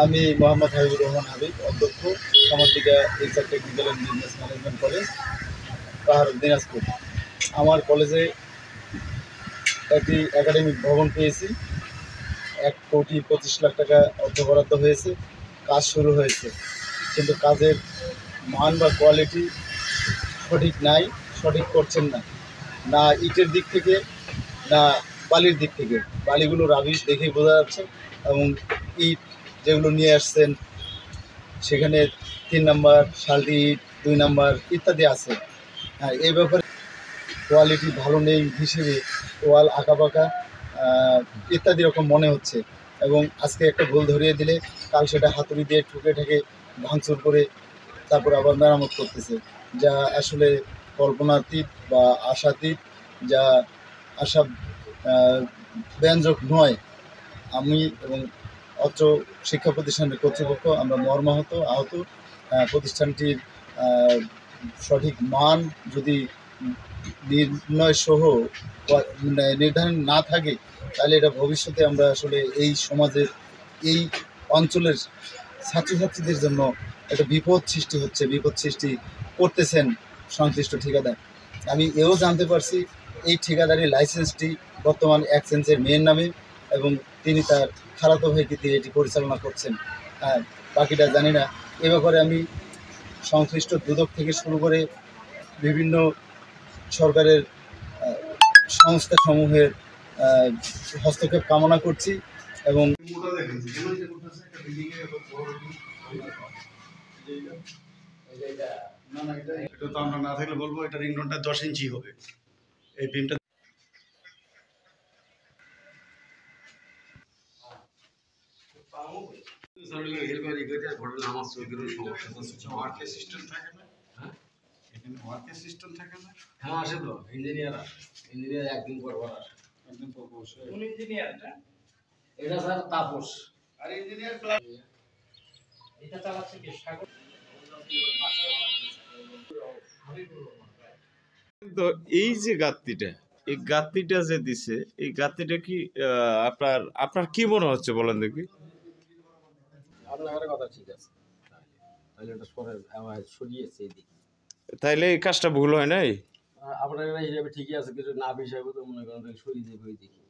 আমি মোহাম্মদ হাবিবুর রহমান হাবিব, অধ্যক্ষ, সমাজটিকা HR technical and business management college, পাহাড়, দিনাজপুর। আমার কলেজে একটি একাডেমিক ভবন পেয়েছি। 1,25,00,000 টাকা অর্থ বরাদ্দ হয়েছে, কাজ শুরু হয়েছে, কিন্তু কাজের মান বা কোয়ালিটি সঠিক নাই, সঠিক করছেন না, না ইটের দিক থেকে না বালির দিক থেকে। বালিগুলো রাবিশ দেখেই বোঝা যাচ্ছে, এবং ইট যেগুলো নিয়ে আসছেন সেখানে 3 নাম্বার শালটি ইট, 2 নাম্বার ইত্যাদি আছে। হ্যাঁ, এই ব্যাপারে কোয়ালিটি ভালো নেই হিসেবে ওয়াল আঁকাবাঁকা ইত্যাদি রকম মনে হচ্ছে। এবং আজকে একটা ভুল ধরিয়ে দিলে কাল সেটা হাতুড়ি দিয়ে ঠুকে ঠেকে ভাঙচুর করে তারপর আবার মেরামত করতেছে, যা আসলে কল্পনাতীত বা আশাতীত, যা আশা ব্যঞ্জক নয়। আমি এবং অত্র শিক্ষা প্রতিষ্ঠানের কর্তৃপক্ষ আমরা মর্মাহত, আহত। প্রতিষ্ঠানটির সঠিক মান যদি নির্ণয় সহ নির্ধারণ না থাকে, তাহলে এটা ভবিষ্যতে আমরা আসলে এই সমাজের, এই অঞ্চলের ছাত্রছাত্রীদের জন্য একটা বিপদ সৃষ্টি হচ্ছে, বিপদ সৃষ্টি করতেছেন সংশ্লিষ্ট ঠিকাদার। আমি এও জানতে পারছি এই ঠিকাদারি লাইসেন্সটি বর্তমান এক্সচেঞ্জের মেয়ের নামে, এবং তিনি তার খালাতো ভাইকে দিয়ে এটি পরিচালনা করছেন। বাকিটা জানি না। এ ব্যাপারে আমি সংশ্লিষ্ট দুদক থেকে শুরু করে বিভিন্ন সরকারের সংস্থাসমূহের হস্তক্ষেপ কামনা করছি। এবং এটা তো আমরা না থাকলে বলবো এটা রিংটোনটা 10 ইঞ্চি হবে। এই বিমটা হ্যাঁ আসে তো ইঞ্জিনিয়ার একদিন পর আসে। কোন ইঞ্জিনিয়ার এটা স্যার তাপস। আর ইঞ্জিনিয়ার এটা চালাচ্ছে কি সাগর। তো এই যে গাত্তিটা, এই গাত্তিটা যে দিছে, এই গাত্তিটা কি আপনার আপনার কি মনে হচ্ছে বলেন দেখি? আপনার কথা ঠিক আছে, তাহলে এটা সরিয়েছে এদিকে, তাইলে এই কাজটা ভুল হয় নাই? আপনার হিসাবে ঠিকই আছে, কিছু না হিসাবে তো মনে করেন সরিয়ে দেবে ওই দিকে।